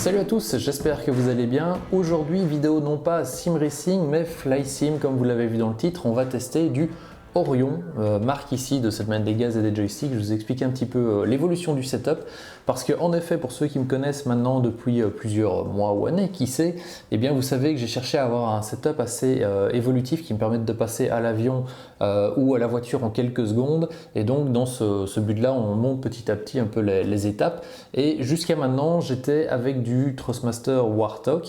Salut à tous, j'espère que vous allez bien. Aujourd'hui, vidéo non pas Sim Racing mais Fly Sim, comme vous l'avez vu dans le titre. On va tester du Orion, marque ici de cette manette des gaz et des joysticks. Je vous explique un petit peu l'évolution du setup parce que en effet, pour ceux qui me connaissent maintenant depuis plusieurs mois ou années, qui sait, eh bien vous savez que j'ai cherché à avoir un setup assez évolutif qui me permette de passer à l'avion ou à la voiture en quelques secondes. Et donc dans ce but-là, on monte petit à petit un peu les étapes. Et jusqu'à maintenant, j'étais avec du Thrustmaster Warthog.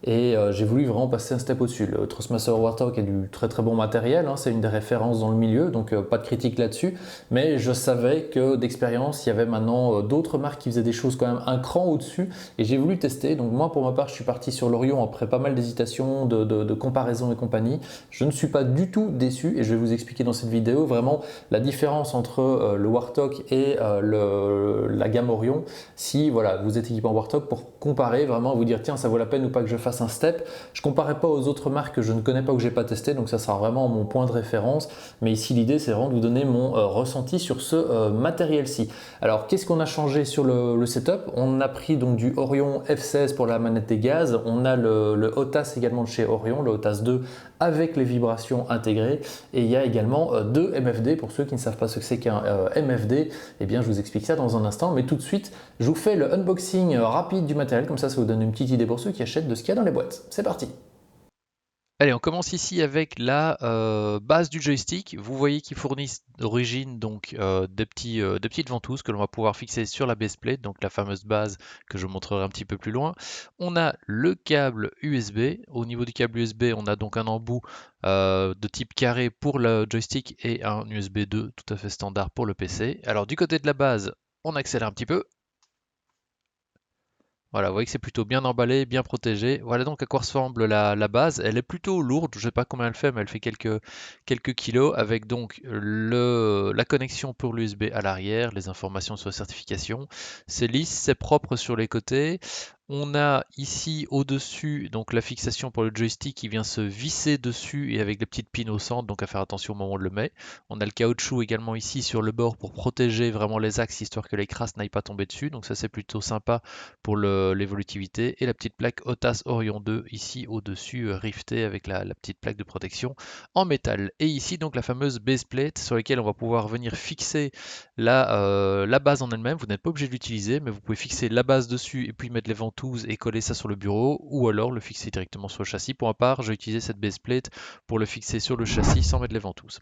Et j'ai voulu vraiment passer un step au-dessus. Le Thrustmaster Warthog est du très très bon matériel, hein, c'est une des références dans le milieu, donc pas de critique là-dessus. Mais je savais que d'expérience, il y avait maintenant d'autres marques qui faisaient des choses quand même un cran au-dessus. Et j'ai voulu tester. Donc moi, pour ma part, je suis parti sur l'Orion après pas mal d'hésitations, de comparaisons et compagnie. Je ne suis pas du tout déçu et je vais vous expliquer dans cette vidéo vraiment la différence entre le Warthog et la gamme Orion. Si voilà, vous êtes équipé en Warthog, pour comparer vraiment, vous dire tiens, ça vaut la peine ou pas que je fasse un step. Je ne comparais pas aux autres marques que je ne connais pas ou que j'ai pas testé, donc ça sera vraiment mon point de référence. Mais ici, l'idée, c'est vraiment de vous donner mon ressenti sur ce matériel-ci. Alors, qu'est-ce qu'on a changé sur le setup? On a pris donc du Orion F16 pour la manette des gaz. On a le HOTAS également de chez Orion, le HOTAS 2 avec les vibrations intégrées. Et il y a également deux MFD. Pour ceux qui ne savent pas ce que c'est qu'un MFD, eh bien, je vous explique ça dans un instant. Mais tout de suite, je vous fais le unboxing rapide du matériel. Comme ça vous donne une petite idée pour ceux qui achètent de ce qu'il y a dans les boîtes. C'est parti! Allez, on commence ici avec la base du joystick. Vous voyez qu'ils fournissent d'origine donc des petites ventouses que l'on va pouvoir fixer sur la baseplate, donc la fameuse base que je vous montrerai un petit peu plus loin. On a le câble USB. Au niveau du câble USB, on a donc un embout de type carré pour le joystick et un USB 2 tout à fait standard pour le PC. Alors du côté de la base, on accélère un petit peu. Voilà, vous voyez que c'est plutôt bien emballé, bien protégé. Voilà donc à quoi ressemble la base. Elle est plutôt lourde, je ne sais pas combien elle fait, mais elle fait quelques kilos, avec donc la connexion pour l'USB à l'arrière, les informations sur la certification. C'est lisse, c'est propre sur les côtés. On a ici au-dessus donc la fixation pour le joystick qui vient se visser dessus et avec des petites pins au centre, donc à faire attention au moment où on le met. On a le caoutchouc également ici sur le bord pour protéger vraiment les axes, histoire que les crasses n'aillent pas tomber dessus. Donc ça c'est plutôt sympa pour l'évolutivité, et la petite plaque OTAS Orion 2 ici au-dessus, riftée avec la petite plaque de protection en métal. Et ici donc la fameuse base plate sur laquelle on va pouvoir venir fixer la base en elle-même. Vous n'êtes pas obligé de l'utiliser, mais vous pouvez fixer la base dessus et puis mettre les ventouses et coller ça sur le bureau, ou alors le fixer directement sur le châssis. Pour ma part, j'ai utilisé cette base plate pour le fixer sur le châssis sans mettre les ventouses.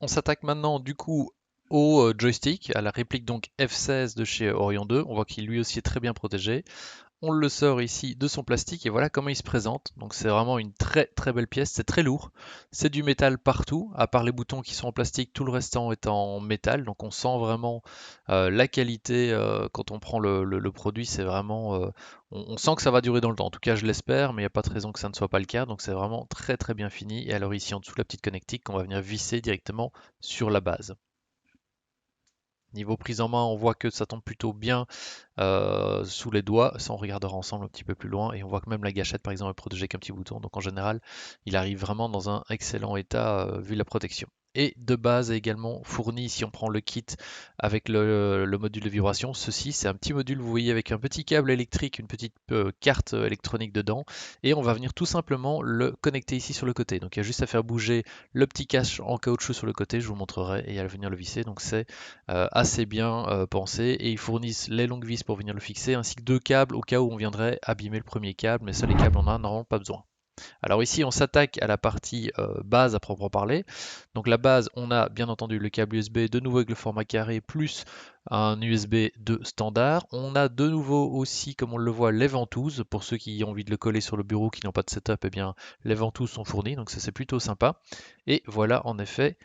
On s'attaque maintenant du coup au joystick, à la réplique donc F16 de chez Orion 2. On voit qu'il lui aussi est très bien protégé. On le sort ici de son plastique et voilà comment il se présente. Donc c'est vraiment une très très belle pièce, c'est très lourd. C'est du métal partout, à part les boutons qui sont en plastique, tout le restant est en métal. Donc on sent vraiment la qualité quand on prend le produit. C'est vraiment, on sent que ça va durer dans le temps. En tout cas je l'espère, mais il n'y a pas de raison que ça ne soit pas le cas. Donc c'est vraiment très très bien fini. Et alors ici en dessous la petite connectique qu'on va venir visser directement sur la base. Niveau prise en main, on voit que ça tombe plutôt bien sous les doigts. Ça, on regardera ensemble un petit peu plus loin. Et on voit que même la gâchette, par exemple, est protégée qu'un petit bouton. Donc en général, il arrive vraiment dans un excellent état vu la protection. Et de base est également fourni, si on prend le kit avec le module de vibration. Ceci, c'est un petit module, vous voyez, avec un petit câble électrique, une petite carte électronique dedans. Et on va venir tout simplement le connecter ici sur le côté. Donc il y a juste à faire bouger le petit cache en caoutchouc sur le côté, je vous montrerai, et à venir le visser. Donc c'est assez bien pensé, et ils fournissent les longues vis pour venir le fixer, ainsi que deux câbles au cas où on viendrait abîmer le premier câble, mais ça les câbles on en a normalement pas besoin. Alors ici on s'attaque à la partie base à proprement parler. Donc la base, on a bien entendu le câble USB de nouveau avec le format carré plus un USB 2 standard. On a de nouveau aussi, comme on le voit, les ventouses. Pour ceux qui ont envie de le coller sur le bureau, qui n'ont pas de setup, eh bien les ventouses sont fournies, donc ça c'est plutôt sympa. Et voilà en effet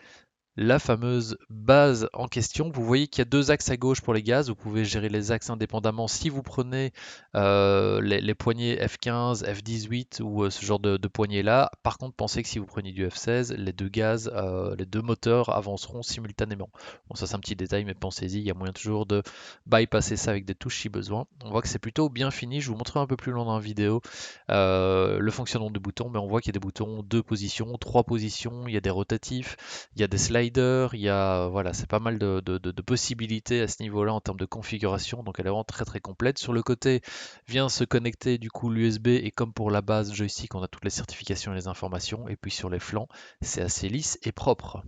la fameuse base en question. Vous voyez qu'il y a deux axes à gauche pour les gaz. Vous pouvez gérer les axes indépendamment si vous prenez les poignées F15, F18 ou ce genre de poignées là. Par contre, pensez que si vous prenez du F16, les deux gaz, les deux moteurs avanceront simultanément. Bon, ça c'est un petit détail, mais pensez-y, il y a moyen toujours de bypasser ça avec des touches si besoin. On voit que c'est plutôt bien fini. Je vous montrerai un peu plus loin dans la vidéo le fonctionnement des boutons, mais on voit qu'il y a des boutons 2 positions, 3 positions, il y a des rotatifs, il y a des sliders sliders, il y a, voilà, c'est pas mal de possibilités à ce niveau-là en termes de configuration, donc elle est vraiment très très complète. Sur le côté vient se connecter du coup l'USB et comme pour la base joystick, on a toutes les certifications et les informations, et puis sur les flancs, c'est assez lisse et propre.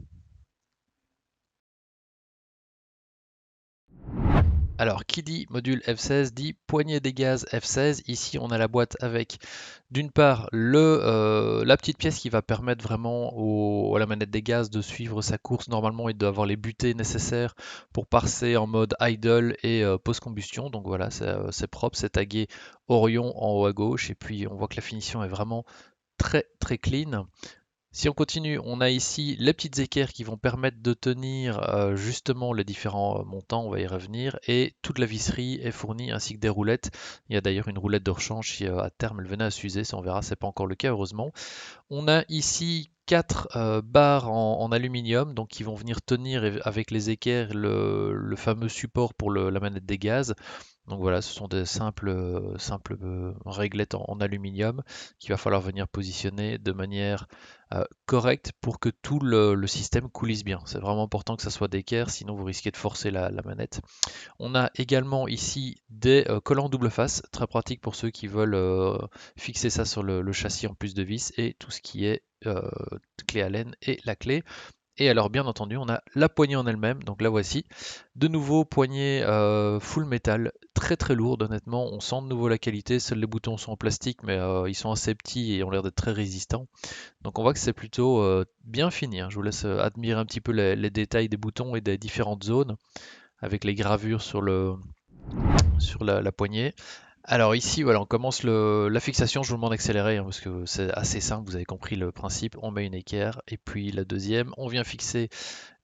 Alors, qui dit module F16 dit poignée des gaz F16. Ici, on a la boîte avec, d'une part, la petite pièce qui va permettre vraiment à la manette des gaz de suivre sa course normalement et d'avoir les butées nécessaires pour passer en mode idle et post-combustion. Donc voilà, c'est propre, c'est tagué Orion en haut à gauche. Et puis, on voit que la finition est vraiment très très clean. Si on continue, on a ici les petites équerres qui vont permettre de tenir justement les différents montants, on va y revenir, et toute la visserie est fournie ainsi que des roulettes. Il y a d'ailleurs une roulette de rechange si à terme elle venait à s'user, ça on verra, c'est pas encore le cas heureusement. On a ici quatre barres en aluminium donc qui vont venir tenir avec les équerres le fameux support pour la manette des gaz. Donc voilà, ce sont des simples réglettes en aluminium qu'il va falloir venir positionner de manière correcte pour que tout le système coulisse bien. C'est vraiment important que ça soit d'équerre, sinon vous risquez de forcer la manette. On a également ici des collants double face, très pratique pour ceux qui veulent fixer ça sur le châssis en plus de vis, et tout ce qui est clé Allen et la clé. Et alors bien entendu, on a la poignée en elle-même, donc la voici. De nouveau, poignée full métal, très très lourde honnêtement, on sent de nouveau la qualité, seuls les boutons sont en plastique mais ils sont assez petits et ont l'air d'être très résistants. Donc on voit que c'est plutôt bien fini, hein. Je vous laisse admirer un petit peu les détails des boutons et des différentes zones avec les gravures sur la poignée. Alors ici, voilà, on commence la fixation, je vous demande d'accélérer hein, parce que c'est assez simple, vous avez compris le principe. On met une équerre et puis la deuxième, on vient fixer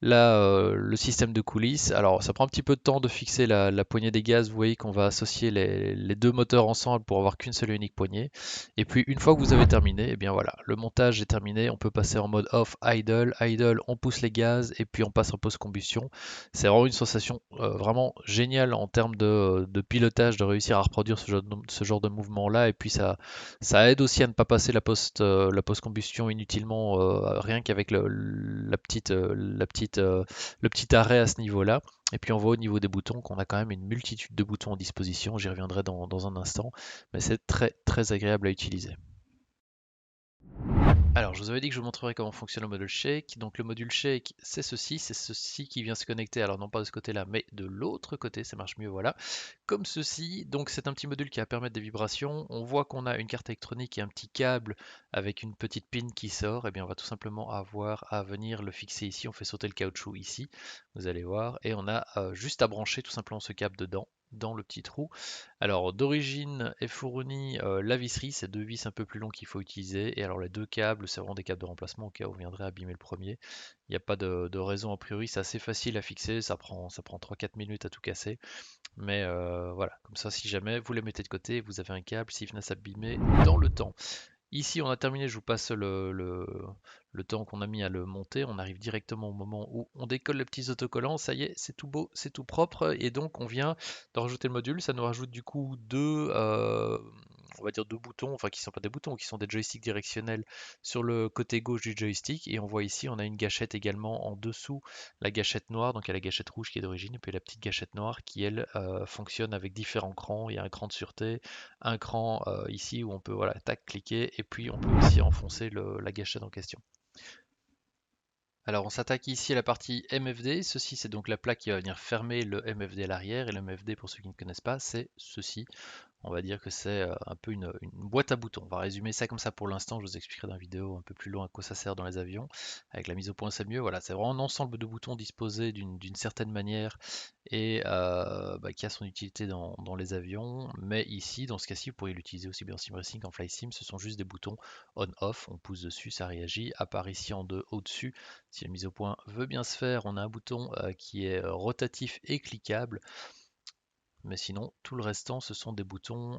là, le système de coulisses. Alors, ça prend un petit peu de temps de fixer la poignée des gaz. Vous voyez qu'on va associer les deux moteurs ensemble pour avoir qu'une seule et unique poignée. Et puis, une fois que vous avez terminé, et bien voilà, le montage est terminé. On peut passer en mode off, idle. Idle, on pousse les gaz et puis on passe en post-combustion. C'est vraiment une sensation vraiment géniale en termes de pilotage, de réussir à reproduire ce genre de mouvement-là. Et puis, ça aide aussi à ne pas passer la post-combustion inutilement, rien qu'avec le petit arrêt à ce niveau-là. Et puis on voit au niveau des boutons qu'on a quand même une multitude de boutons en disposition. J'y reviendrai dans un instant, mais c'est très très agréable à utiliser. Alors, je vous avais dit que je vous montrerai comment fonctionne le module Shake. Donc, le module Shake, c'est ceci qui vient se connecter. Alors, non pas de ce côté-là, mais de l'autre côté, ça marche mieux, voilà. Comme ceci. Donc, c'est un petit module qui va permettre des vibrations. On voit qu'on a une carte électronique et un petit câble avec une petite pin qui sort. Et bien, on va tout simplement avoir à venir le fixer ici. On fait sauter le caoutchouc ici, vous allez voir. Et on a juste à brancher tout simplement ce câble dedans, dans le petit trou. Alors d'origine est fournie la visserie, c'est deux vis un peu plus longs qu'il faut utiliser. Et alors les deux câbles, c'est vraiment des câbles de remplacement au cas où on viendrait abîmer le premier. Il n'y a pas de raison a priori, c'est assez facile à fixer, ça prend 3-4 minutes à tout casser. Mais voilà, comme ça si jamais vous les mettez de côté, vous avez un câble s'il venait à s'abîmer dans le temps. Ici, on a terminé, je vous passe le temps qu'on a mis à le monter. On arrive directement au moment où on décolle les petits autocollants. Ça y est, c'est tout beau, c'est tout propre. Et donc, on vient de rajouter le module. Ça nous rajoute du coup on va dire deux boutons, enfin qui ne sont pas des boutons, qui sont des joysticks directionnels sur le côté gauche du joystick. Et on voit ici, on a une gâchette également en dessous, la gâchette noire. Donc, il y a la gâchette rouge qui est d'origine, et puis la petite gâchette noire qui, elle, fonctionne avec différents crans. Il y a un cran de sûreté, un cran ici où on peut voilà, tac, cliquer et puis on peut aussi enfoncer la gâchette en question. Alors on s'attaque ici à la partie MFD. Ceci c'est donc la plaque qui va venir fermer le MFD à l'arrière et le MFD pour ceux qui ne connaissent pas c'est ceci. On va dire que c'est un peu une boîte à boutons. On va résumer ça comme ça pour l'instant. Je vous expliquerai dans une vidéo un peu plus loin à quoi ça sert dans les avions. Avec la mise au point, c'est mieux. Voilà, c'est vraiment un ensemble de boutons disposés d'une certaine manière et qui a son utilité dans les avions. Mais ici, dans ce cas-ci, vous pourriez l'utiliser aussi bien en sim racing qu'en fly sim. Ce sont juste des boutons on-off. On pousse dessus, ça réagit. Apparaît ici en deux au-dessus. Si la mise au point veut bien se faire, on a un bouton qui est rotatif et cliquable. Mais sinon, tout le restant, ce sont des boutons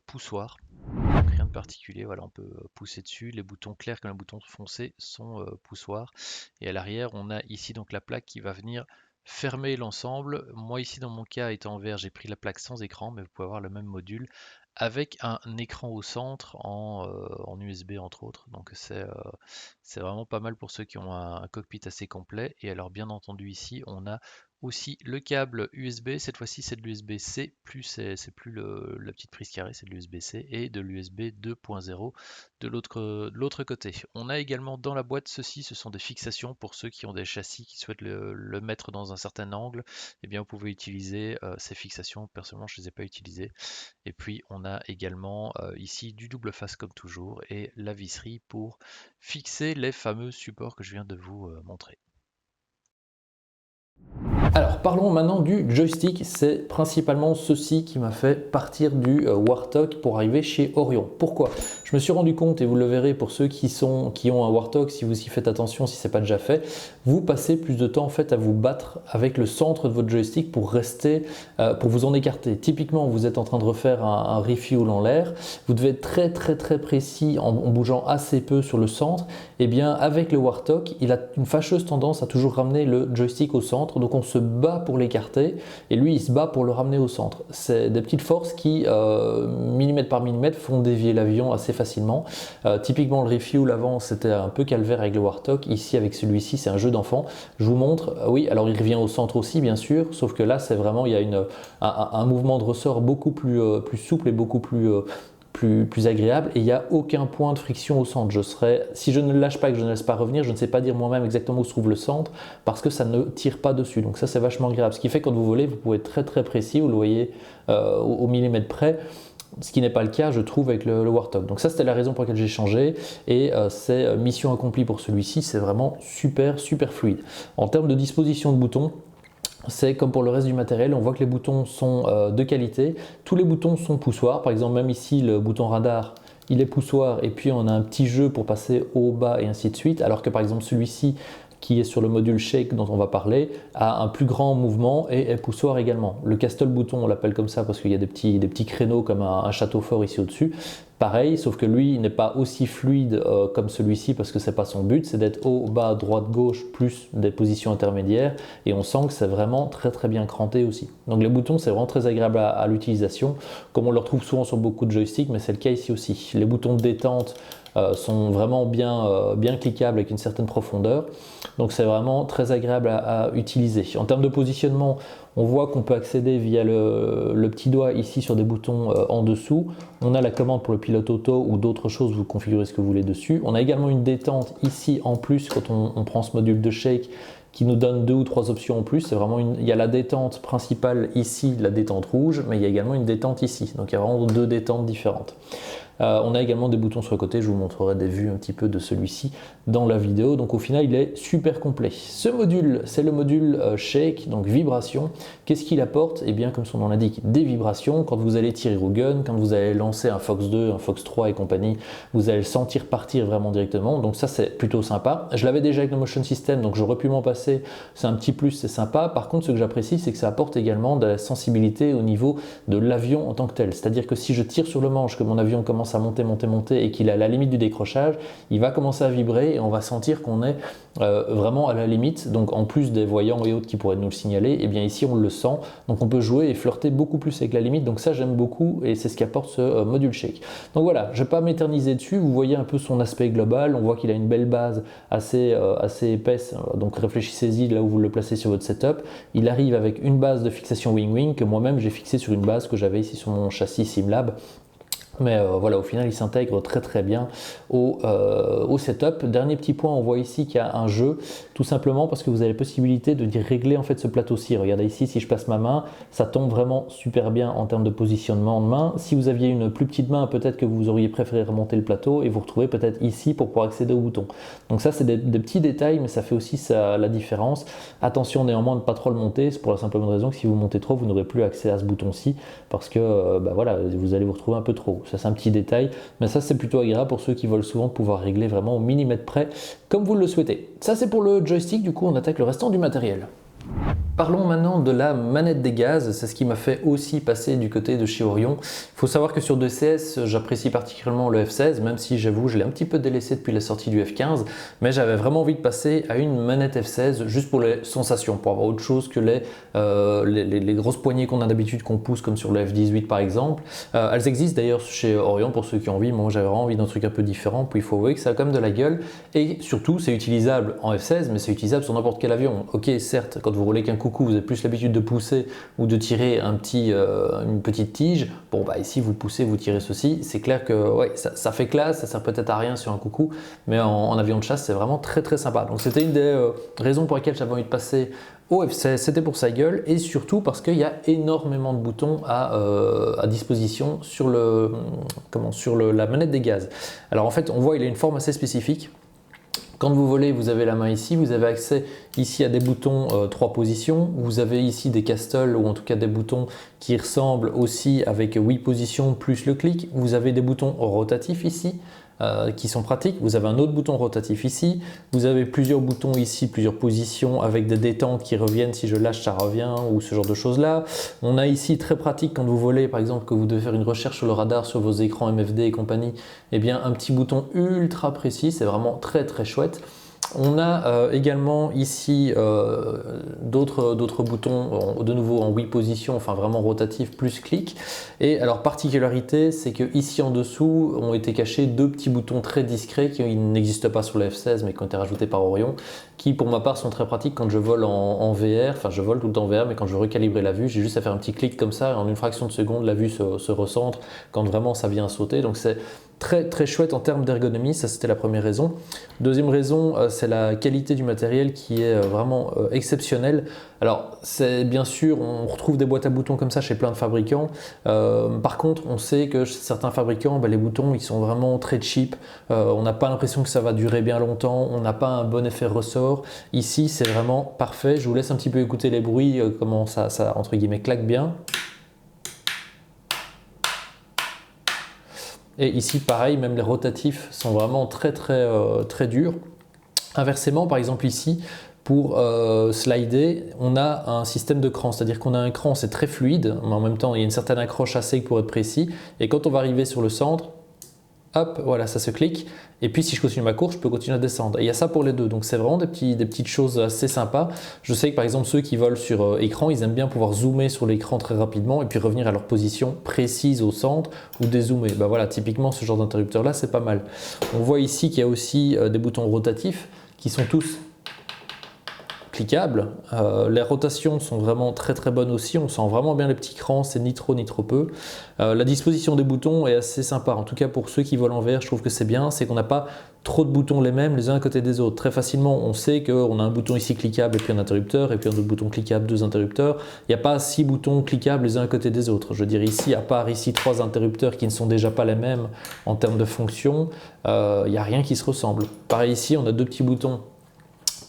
poussoirs. Donc rien de particulier, voilà, on peut pousser dessus. Les boutons clairs comme les boutons foncés sont poussoirs. Et à l'arrière, on a ici donc la plaque qui va venir fermer l'ensemble. Moi ici dans mon cas étant en vert, j'ai pris la plaque sans écran, mais vous pouvez avoir le même module avec un écran au centre en USB entre autres. Donc c'est vraiment pas mal pour ceux qui ont un cockpit assez complet. Et alors bien entendu ici on a aussi le câble USB, cette fois-ci c'est de l'USB-C, plus c'est plus la petite prise carrée, c'est de l'USB-C et de l'USB 2.0 de l'autre côté. On a également dans la boîte ceci, ce sont des fixations pour ceux qui ont des châssis qui souhaitent le mettre dans un certain angle. Eh bien vous pouvez utiliser ces fixations, personnellement je ne les ai pas utilisées. Et puis on a également ici du double face comme toujours et la visserie pour fixer les fameux supports que je viens de vous montrer. Alors parlons maintenant du joystick, c'est principalement ceci qui m'a fait partir du Warthog pour arriver chez Orion. Pourquoi? Je me suis rendu compte, et vous le verrez pour ceux qui ont un Warthog, si vous y faites attention, si ce n'est pas déjà fait, vous passez plus de temps en fait à vous battre avec le centre de votre joystick pour rester, pour vous en écarter. Typiquement, vous êtes en train de refaire un refuel en l'air, vous devez être très précis en bougeant assez peu sur le centre. Et bien avec le Warthog, il a une fâcheuse tendance à toujours ramener le joystick au centre, donc on se bat pour l'écarter et lui il se bat pour le ramener au centre. C'est des petites forces qui millimètre par millimètre font dévier l'avion assez facilement. Typiquement le refuel avant c'était un peu calvaire avec le Warthog, ici avec celui-ci c'est un jeu d'enfant. Je vous montre, oui alors il revient au centre aussi bien sûr, sauf que là c'est vraiment il y a un mouvement de ressort beaucoup plus souple et beaucoup plus agréable et il n'y a aucun point de friction au centre. Si je ne le lâche pas et que je ne laisse pas revenir, je ne sais pas dire moi-même exactement où se trouve le centre parce que ça ne tire pas dessus. Donc ça c'est vachement agréable. Ce qui fait que quand vous volez, vous pouvez être très précis, vous le voyez au millimètre près. Ce qui n'est pas le cas, je trouve, avec le Warthog. Donc ça, c'était la raison pour laquelle j'ai changé et c'est mission accomplie pour celui-ci. C'est vraiment super fluide. En termes de disposition de boutons, c'est comme pour le reste du matériel, on voit que les boutons sont de qualité. Tous les boutons sont poussoirs. Par exemple, même ici, le bouton radar, il est poussoir. Et puis, on a un petit jeu pour passer haut, bas et ainsi de suite. Alors que par exemple, celui-ci, qui est sur le module Shake dont on va parler, a un plus grand mouvement et est poussoir également. Le castle bouton, on l'appelle comme ça parce qu'il y a des petits créneaux comme un château fort ici au-dessus. Pareil, sauf que lui il n'est pas aussi fluide comme celui-ci parce que c'est pas son but, c'est d'être haut, bas, droite, gauche, plus des positions intermédiaires et on sent que c'est vraiment très bien cranté aussi. Donc les boutons c'est vraiment très agréable à l'utilisation, comme on le retrouve souvent sur beaucoup de joysticks, mais c'est le cas ici aussi. Les boutons de détente sont vraiment bien cliquables avec une certaine profondeur, donc c'est vraiment très agréable à utiliser. En termes de positionnement, on voit qu'on peut accéder via le petit doigt ici sur des boutons en dessous. On a la commande pour le pilote auto ou d'autres choses, vous configurez ce que vous voulez dessus. On a également une détente ici en plus quand on prend ce module de Shake qui nous donne 2 ou 3 options en plus. C'est vraiment il y a la détente principale ici, la détente rouge, mais il y a également une détente ici. Donc il y a vraiment 2 détentes différentes. On a également des boutons sur le côté, je vous montrerai des vues un petit peu de celui-ci dans la vidéo. Donc au final il est super complet. Ce module, c'est le module Shake, donc vibration. Qu'est-ce qu'il apporte? Eh bien comme son nom l'indique, des vibrations. Quand vous allez tirer au gun, quand vous allez lancer un Fox 2, un Fox 3 et compagnie, vous allez le sentir partir vraiment directement. Donc ça c'est plutôt sympa. Je l'avais déjà avec le Motion System, donc j'aurais pu m'en passer. C'est un petit plus, c'est sympa. Par contre ce que j'apprécie, c'est que ça apporte également de la sensibilité au niveau de l'avion en tant que tel. C'est-à-dire que si je tire sur le manche, que mon avion commence à monter et qu'il est à la limite du décrochage, il va commencer à vibrer et on va sentir qu'on est vraiment à la limite. Donc en plus des voyants et autres qui pourraient nous le signaler, et bien ici on le sent, donc on peut jouer et flirter beaucoup plus avec la limite. Donc ça j'aime beaucoup et c'est ce qu'apporte ce module Shake. Donc voilà, je ne vais pas m'éterniser dessus, vous voyez un peu son aspect global, on voit qu'il a une belle base assez épaisse, donc réfléchissez-y là où vous le placez sur votre setup. Il arrive avec une base de fixation wing-wing que moi-même j'ai fixée sur une base que j'avais ici sur mon châssis Simlab. Mais voilà, au final, il s'intègre très bien au setup. Dernier petit point, on voit ici qu'il y a un jeu, tout simplement parce que vous avez la possibilité de régler en fait ce plateau-ci. Regardez ici, si je place ma main, ça tombe vraiment super bien en termes de positionnement de main. Si vous aviez une plus petite main, peut-être que vous auriez préféré remonter le plateau et vous retrouvez peut-être ici pour pouvoir accéder au bouton. Donc ça, c'est des petits détails, mais ça fait aussi la différence. Attention néanmoins de ne pas trop le monter, c'est pour la simple raison que si vous montez trop, vous n'aurez plus accès à ce bouton-ci parce que voilà, vous allez vous retrouver un peu trop haut. Ça c'est un petit détail, mais ça c'est plutôt agréable pour ceux qui veulent souvent pouvoir régler vraiment au millimètre près comme vous le souhaitez. Ça c'est pour le joystick, du coup on attaque le restant du matériel. Parlons maintenant de la manette des gaz, c'est ce qui m'a fait aussi passer du côté de chez Orion. Il faut savoir que sur DCS, j'apprécie particulièrement le F16, même si j'avoue, je l'ai un petit peu délaissé depuis la sortie du F15, mais j'avais vraiment envie de passer à une manette F16 juste pour les sensations, pour avoir autre chose que les grosses poignées qu'on a d'habitude qu'on pousse comme sur le F18 par exemple. Elles existent d'ailleurs chez Orion pour ceux qui ont envie, moi j'avais vraiment envie d'un truc un peu différent, puis il faut avouer que ça a quand même de la gueule, et surtout c'est utilisable en F16, mais c'est utilisable sur n'importe quel avion. Ok, certes, quand vous roulez qu'un coucou, vous avez plus l'habitude de pousser ou de tirer une petite tige. Bon, bah ici, vous poussez, vous tirez ceci. C'est clair que ouais, ça fait classe, ça sert peut-être à rien sur un coucou, mais en avion de chasse, c'est vraiment très très sympa. Donc c'était une des raisons pour lesquelles j'avais envie de passer au F16, c'était pour sa gueule et surtout parce qu'il y a énormément de boutons à disposition sur la manette des gaz. Alors en fait, on voit il a une forme assez spécifique. Quand vous volez, vous avez la main ici, vous avez accès ici à des boutons 3 positions, vous avez ici des castles ou en tout cas des boutons qui ressemblent aussi avec 8 positions plus le clic, vous avez des boutons rotatifs ici qui sont pratiques, vous avez un autre bouton rotatif ici, vous avez plusieurs boutons ici, plusieurs positions avec des détentes qui reviennent, si je lâche ça revient ou ce genre de choses là. On a ici très pratique quand vous volez par exemple que vous devez faire une recherche sur le radar sur vos écrans MFD et compagnie, et bien un petit bouton ultra précis, c'est vraiment très très chouette. On a également ici d'autres boutons de nouveau en 8 positions, enfin vraiment rotatifs plus clic. Et alors particularité, c'est que ici en dessous ont été cachés 2 petits boutons très discrets qui n'existent pas sur le F16 mais qui ont été rajoutés par Orion, qui pour ma part sont très pratiques quand je vole en VR, enfin je vole tout le temps en VR, mais quand je veux recalibrer la vue, j'ai juste à faire un petit clic comme ça et en une fraction de seconde la vue se recentre quand vraiment ça vient sauter. Donc c'est très très chouette en termes d'ergonomie, ça c'était la première raison. Deuxième raison, c'est la qualité du matériel qui est vraiment exceptionnelle. Alors c'est bien sûr, on retrouve des boîtes à boutons comme ça chez plein de fabricants. Par contre, on sait que chez certains fabricants, les boutons ils sont vraiment très cheap. On n'a pas l'impression que ça va durer bien longtemps, on n'a pas un bon effet ressort. Ici c'est vraiment parfait. Je vous laisse un petit peu écouter les bruits, comment ça entre guillemets claque bien. Et ici, pareil, même les rotatifs sont vraiment très durs. Inversement, par exemple ici, pour slider, on a un système de cran, c'est-à-dire qu'on a un cran, c'est très fluide, mais en même temps, il y a une certaine accroche à sec pour être précis. Et quand on va arriver sur le centre, hop, voilà, ça se clique. Et puis si je continue ma course, je peux continuer à descendre. Et il y a ça pour les deux. Donc c'est vraiment des petites choses assez sympas. Je sais que par exemple ceux qui volent sur écran, ils aiment bien pouvoir zoomer sur l'écran très rapidement et puis revenir à leur position précise au centre ou dézoomer. Ben voilà, typiquement ce genre d'interrupteur là, c'est pas mal. On voit ici qu'il y a aussi des boutons rotatifs qui sont tous cliquables. Les rotations sont vraiment très bonnes aussi, on sent vraiment bien les petits crans, c'est ni trop ni trop peu. La disposition des boutons est assez sympa, en tout cas pour ceux qui volent en VR, je trouve que c'est bien, c'est qu'on n'a pas trop de boutons les mêmes les uns à côté des autres. Très facilement, on sait qu'on a un bouton ici cliquable et puis un interrupteur, et puis un autre bouton cliquable, 2 interrupteurs. Il n'y a pas 6 boutons cliquables les uns à côté des autres. Je veux dire ici, à part ici 3 interrupteurs qui ne sont déjà pas les mêmes en termes de fonction, il n'y a rien qui se ressemble. Pareil ici, on a 2 petits boutons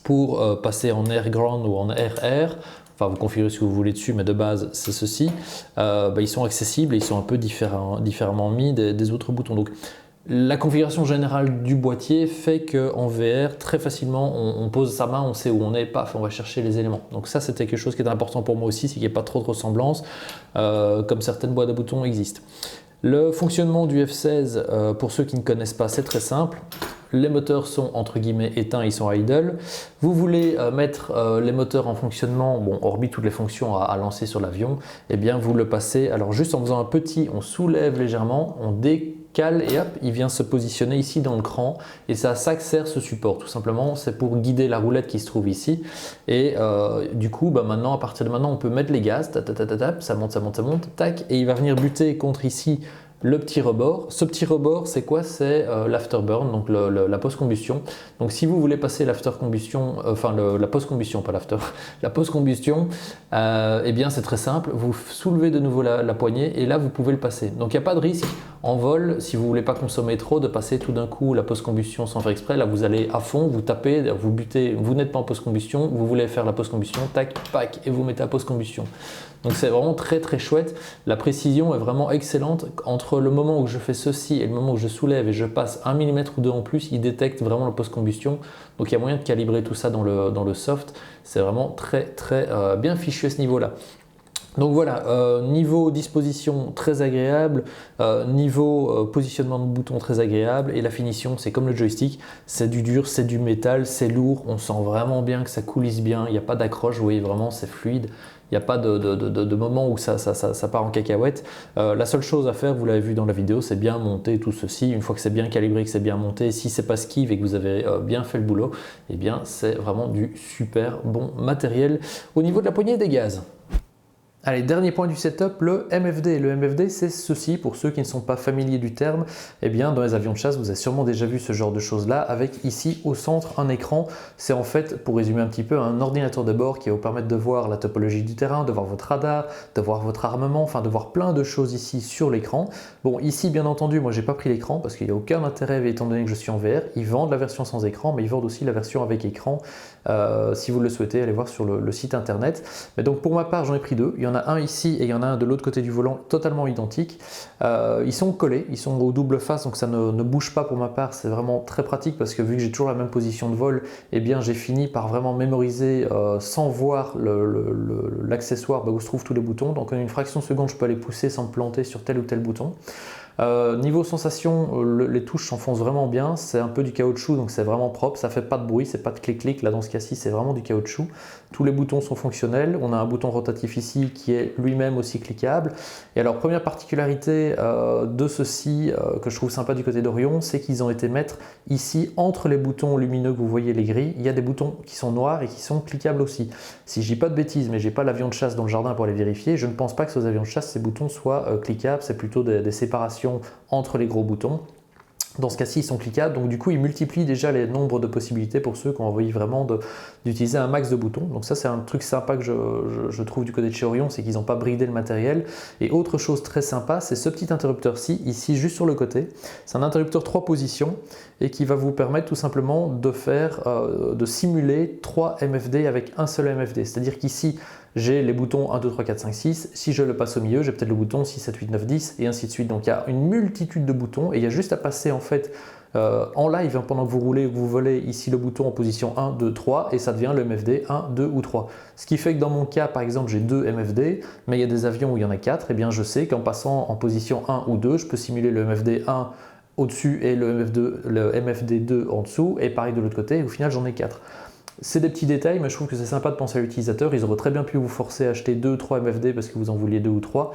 pour passer en air ground ou en air air. Enfin, vous configurez ce que vous voulez dessus, mais de base, c'est ceci. Ils sont accessibles et ils sont un peu différemment mis des autres boutons. Donc, la configuration générale du boîtier fait qu'en VR, très facilement, on pose sa main, on sait où on est, paf, on va chercher les éléments. Donc ça, c'était quelque chose qui est important pour moi aussi, c'est qu'il n'y ait pas trop de ressemblance, comme certaines boîtes à boutons existent. Le fonctionnement du F16, pour ceux qui ne connaissent pas, c'est très simple. Les moteurs sont entre guillemets éteints, ils sont idle. Vous voulez mettre les moteurs en fonctionnement, bon, hormis toutes les fonctions à lancer sur l'avion, et bien vous le passez, alors juste en faisant un petit, on soulève légèrement, on décale et hop, il vient se positionner ici dans le cran et c'est à ça que sert ce support, tout simplement, c'est pour guider la roulette qui se trouve ici. Et du coup, maintenant, à partir de maintenant, on peut mettre les gaz, ça monte, tac, et il va venir buter contre ici le petit rebord. Ce petit rebord, c'est quoi? C'est l'afterburn, donc la post-combustion. Donc si vous voulez passer l'after-combustion, la post-combustion, pas l'after, la post-combustion, eh bien c'est très simple, vous soulevez de nouveau la poignée et là vous pouvez le passer. Donc il n'y a pas de risque en vol, si vous ne voulez pas consommer trop, de passer tout d'un coup la post-combustion sans faire exprès. Là, vous allez à fond, vous tapez, vous butez, vous n'êtes pas en post-combustion, vous voulez faire la post-combustion, tac, pac, et vous mettez à post-combustion. Donc c'est vraiment très très chouette. La précision est vraiment excellente. Entre le moment où je fais ceci et le moment où je soulève et je passe 1 mm ou 2 en plus, il détecte vraiment la post-combustion. Donc il y a moyen de calibrer tout ça dans le soft. C'est vraiment très très bien fichu à ce niveau-là. Donc voilà, niveau disposition très agréable, niveau positionnement de bouton très agréable, et la finition c'est comme le joystick, c'est du dur, c'est du métal, c'est lourd, on sent vraiment bien que ça coulisse bien, il n'y a pas d'accroche, vous voyez vraiment c'est fluide, il n'y a pas de moment où ça part en cacahuète. La seule chose à faire, vous l'avez vu dans la vidéo, c'est bien monter tout ceci. Une fois que c'est bien calibré, que c'est bien monté, si c'est pas skive et que vous avez bien fait le boulot, eh bien c'est vraiment du super bon matériel au niveau de la poignée des gaz. Allez, dernier point du setup, le MFD. Le MFD, c'est ceci, pour ceux qui ne sont pas familiers du terme, eh bien dans les avions de chasse, vous avez sûrement déjà vu ce genre de choses-là, avec ici au centre un écran. C'est en fait, pour résumer un petit peu, un ordinateur de bord qui va vous permettre de voir la topologie du terrain, de voir votre radar, de voir votre armement, enfin de voir plein de choses ici sur l'écran. Bon, ici, bien entendu, moi j'ai pas pris l'écran parce qu'il n'y a aucun intérêt, étant donné que je suis en VR. Ils vendent la version sans écran, mais ils vendent aussi la version avec écran. Si vous le souhaitez, allez voir sur le site internet. Mais donc pour ma part, j'en ai pris deux. Il y en a un ici et il y en a un de l'autre côté du volant, totalement identiques. Ils sont collés, ils sont au double face, donc ça ne bouge pas pour ma part. C'est vraiment très pratique parce que vu que j'ai toujours la même position de vol, eh bien j'ai fini par vraiment mémoriser sans voir l'accessoire où se trouvent tous les boutons. Donc en une fraction de seconde, je peux aller pousser sans me planter sur tel ou tel bouton. Niveau sensation, les touches s'enfoncent vraiment bien, c'est un peu du caoutchouc donc c'est vraiment propre, ça fait pas de bruit, c'est pas de clic-clic, là dans ce cas-ci c'est vraiment du caoutchouc. Tous les boutons sont fonctionnels, on a un bouton rotatif ici qui est lui-même aussi cliquable. Et alors première particularité de ceci que je trouve sympa du côté d'Orion, c'est qu'ils ont été mettre ici entre les boutons lumineux que vous voyez les gris, il y a des boutons qui sont noirs et qui sont cliquables aussi. Si je dis pas de bêtises, mais j'ai pas l'avion de chasse dans le jardin pour aller vérifier, je ne pense pas que sur les avions de chasse ces boutons soient cliquables, c'est plutôt des séparations entre les gros boutons. Dans ce cas-ci, ils sont cliquables, donc du coup, ils multiplient déjà les nombres de possibilités pour ceux qui ont envie vraiment d'utiliser un max de boutons. Donc ça, c'est un truc sympa que je trouve du côté de chez Orion, c'est qu'ils n'ont pas bridé le matériel. Et autre chose très sympa, c'est ce petit interrupteur-ci, ici, juste sur le côté. C'est un interrupteur 3 positions et qui va vous permettre tout simplement de simuler 3 MFD avec un seul MFD. C'est-à-dire qu'ici, j'ai les boutons 1, 2, 3, 4, 5, 6. Si je le passe au milieu, j'ai peut-être le bouton 6, 7, 8, 9, 10 et ainsi de suite. Donc il y a une multitude de boutons et il y a juste à passer en fait en live pendant que vous roulez ou que vous volez ici le bouton en position 1, 2, 3 et ça devient le MFD 1, 2 ou 3. Ce qui fait que dans mon cas, par exemple, j'ai 2 MFD, mais il y a des avions où il y en a 4, et bien je sais qu'en passant en position 1 ou 2, je peux simuler le MFD 1 au-dessus et le MFD 2 en dessous, et pareil de l'autre côté, et au final j'en ai 4. C'est des petits détails, mais je trouve que c'est sympa de penser à l'utilisateur. Ils auraient très bien pu vous forcer à acheter 2-3 MFD parce que vous en vouliez 2 ou 3.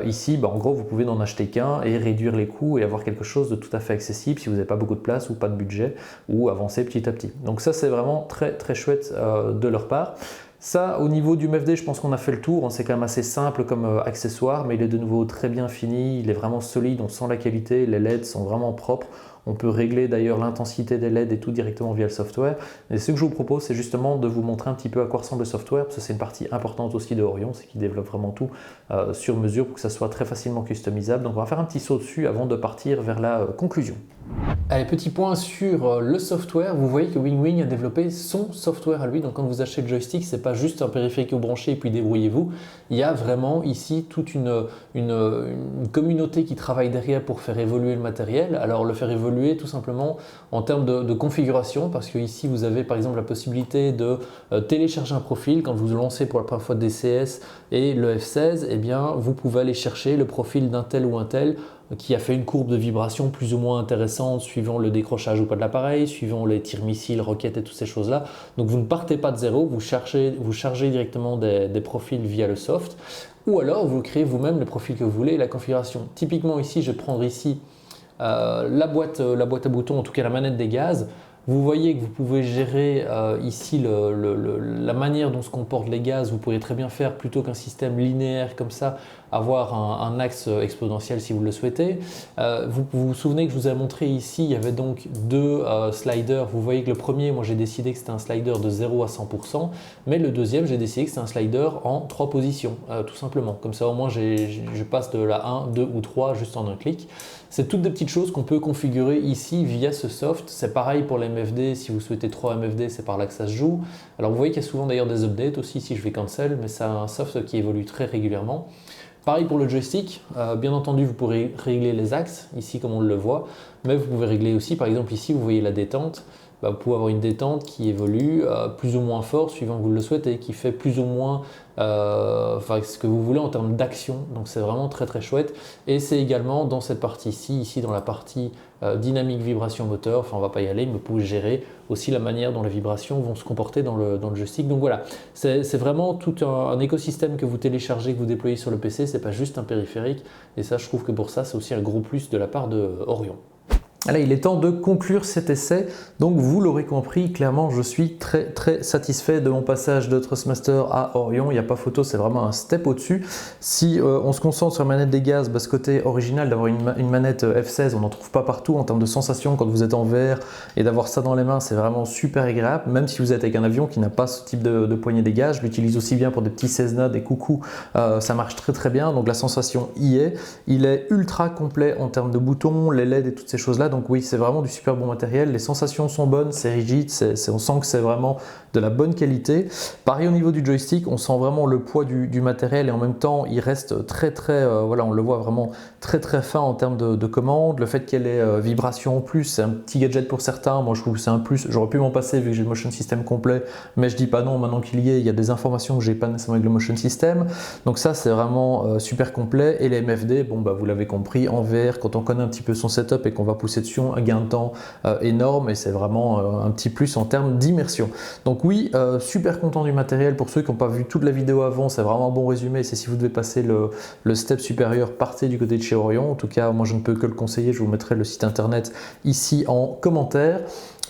Ici, en gros, vous pouvez n'en acheter qu'un et réduire les coûts et avoir quelque chose de tout à fait accessible si vous n'avez pas beaucoup de place ou pas de budget ou avancer petit à petit. Donc ça, c'est vraiment très très chouette de leur part. Ça, au niveau du MFD, je pense qu'on a fait le tour. C'est quand même assez simple comme accessoire, mais il est de nouveau très bien fini. Il est vraiment solide, on sent la qualité. Les LED sont vraiment propres. On peut régler d'ailleurs l'intensité des LED et tout directement via le software. Et ce que je vous propose, c'est justement de vous montrer un petit peu à quoi ressemble le software, parce que c'est une partie importante aussi de Orion, c'est qu'ils développent vraiment tout sur mesure pour que ça soit très facilement customisable. Donc on va faire un petit saut dessus avant de partir vers la conclusion. Allez, petit point sur le software. Vous voyez que WingWing a développé son software à lui. Donc quand vous achetez le joystick, c'est pas juste un périphérique que vous branchez et puis débrouillez-vous. Il y a vraiment ici toute une communauté qui travaille derrière pour faire évoluer le matériel. Alors le faire évoluer tout simplement en termes de configuration, parce que ici vous avez par exemple la possibilité de télécharger un profil. Quand vous lancez pour la première fois DCS et le F16, eh bien vous pouvez aller chercher le profil d'un tel ou un tel qui a fait une courbe de vibration plus ou moins intéressante suivant le décrochage ou pas de l'appareil, suivant les tirs missiles, roquettes et toutes ces choses-là. Donc vous ne partez pas de zéro, vous chargez directement des profils via le soft, ou alors vous créez vous-même le profil que vous voulez et la configuration. Typiquement ici, je vais prendre ici la boîte à boutons, en tout cas la manette des gaz. Vous voyez que vous pouvez gérer ici la manière dont se comportent les gaz. Vous pourriez très bien faire plutôt qu'un système linéaire comme ça, avoir un axe exponentiel si vous le souhaitez. Vous vous souvenez que je vous ai montré ici, il y avait donc deux sliders. Vous voyez que le premier, moi j'ai décidé que c'était un slider de 0 à 100%, mais le deuxième, j'ai décidé que c'était un slider en 3 positions, tout simplement. Comme ça, au moins, je passe de la 1, 2 ou 3 juste en un clic. C'est toutes des petites choses qu'on peut configurer ici via ce soft. C'est pareil pour les MFD. Si vous souhaitez 3 MFD, c'est par là que ça se joue. Alors, vous voyez qu'il y a souvent d'ailleurs des updates aussi si je vais cancel, mais c'est un soft qui évolue très régulièrement. Pareil pour le joystick, bien entendu vous pourrez régler les axes, ici comme on le voit, mais vous pouvez régler aussi, par exemple ici vous voyez la détente, vous pouvez avoir une détente qui évolue plus ou moins fort suivant que vous le souhaitez, qui fait plus ou moins ce que vous voulez en termes d'action, donc c'est vraiment très très chouette. Et c'est également dans cette partie-ci, ici dans la partie dynamique vibration moteur, enfin on va pas y aller, mais vous pouvez gérer aussi la manière dont les vibrations vont se comporter dans le joystick. Donc voilà, c'est vraiment tout un écosystème que vous téléchargez, que vous déployez sur le PC, c'est pas juste un périphérique, et ça je trouve que pour ça c'est aussi un gros plus de la part de Orion. Allez, il est temps de conclure cet essai. Donc vous l'aurez compris, clairement je suis très très satisfait de mon passage de Thrustmaster à Orion. Il n'y a pas photo, c'est vraiment un step au-dessus. Si on se concentre sur la manette des gaz, ce côté original d'avoir une manette F16, on n'en trouve pas partout en termes de sensation quand vous êtes en VR, et d'avoir ça dans les mains, c'est vraiment super agréable. Même si vous êtes avec un avion qui n'a pas ce type de poignée des gaz, je l'utilise aussi bien pour des petits Cessna, des coucous, ça marche très très bien. Donc la sensation y est. Il est ultra complet en termes de boutons, les LED et toutes ces choses-là. Donc oui, c'est vraiment du super bon matériel, les sensations sont bonnes, c'est rigide, on sent que c'est vraiment de la bonne qualité. Pareil au niveau du joystick, on sent vraiment le poids du matériel, et en même temps il reste très très, voilà, on le voit vraiment très très fin en termes de commande. Le fait qu'elle ait vibration en plus, c'est un petit gadget pour certains, moi je trouve que c'est un plus. J'aurais pu m'en passer vu que j'ai le motion system complet, mais je dis pas non, maintenant qu'il y est, il y a des informations que j'ai pas nécessairement avec le motion system, donc ça c'est vraiment super complet. Et les MFD, bon vous l'avez compris, en VR, quand on connaît un petit peu son setup et qu'on va pousser dessus, un gain de temps énorme, et c'est vraiment un petit plus en termes d'immersion. Donc oui, super content du matériel. Pour ceux qui n'ont pas vu toute la vidéo avant, c'est vraiment un bon résumé. C'est si vous devez passer le step supérieur, partez du côté de chez Orion. En tout cas, moi je ne peux que le conseiller. Je vous mettrai le site internet ici en commentaire.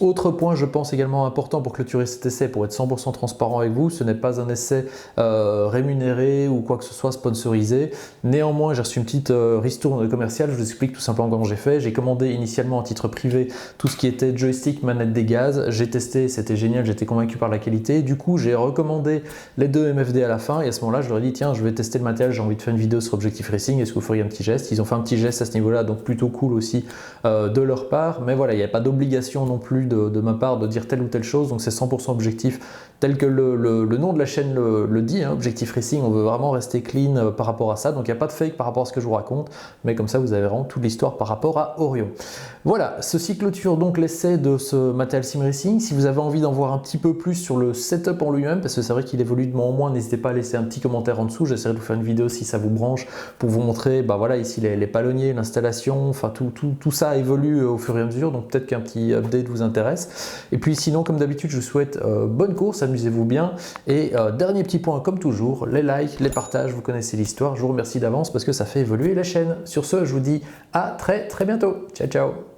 Autre point, je pense également important pour clôturer cet essai, pour être 100% transparent avec vous, ce n'est pas un essai rémunéré ou quoi que ce soit sponsorisé. Néanmoins, j'ai reçu une petite ristourne commerciale. Je vous explique tout simplement comment j'ai fait. J'ai commandé initialement à titre privé tout ce qui était joystick, manette des gaz. J'ai testé, c'était génial, j'étais convaincu par la qualité. Du coup, j'ai recommandé les deux MFD à la fin, et à ce moment-là, je leur ai dit tiens, je vais tester le matériel, j'ai envie de faire une vidéo sur Objectif Racing, est-ce que vous feriez un petit geste? Ils ont fait un petit geste à ce niveau-là, donc plutôt cool aussi de leur part. Mais voilà, il n'y a pas d'obligation non plus de ma part de dire telle ou telle chose, donc c'est 100% objectif tel que le nom de la chaîne le dit, hein, Objectif Racing. On veut vraiment rester clean par rapport à ça, donc il n'y a pas de fake par rapport à ce que je vous raconte, mais comme ça vous avez vraiment toute l'histoire par rapport à Orion. Voilà, ceci clôture donc l'essai de ce matériel sim racing. Si vous avez envie d'en voir un petit peu plus sur le setup en lui-même, parce que c'est vrai qu'il évolue de moins en moins, n'hésitez pas à laisser un petit commentaire en dessous, j'essaierai de vous faire une vidéo si ça vous branche pour vous montrer, voilà, ici les palonniers, l'installation, enfin tout ça évolue au fur et à mesure, donc peut-être qu'un petit update vous intéresse. Et puis sinon, comme d'habitude, je vous souhaite bonne course, amusez-vous bien, et dernier petit point comme toujours, les likes, les partages, vous connaissez l'histoire, je vous remercie d'avance parce que ça fait évoluer la chaîne. Sur ce, je vous dis à très très bientôt, ciao ciao.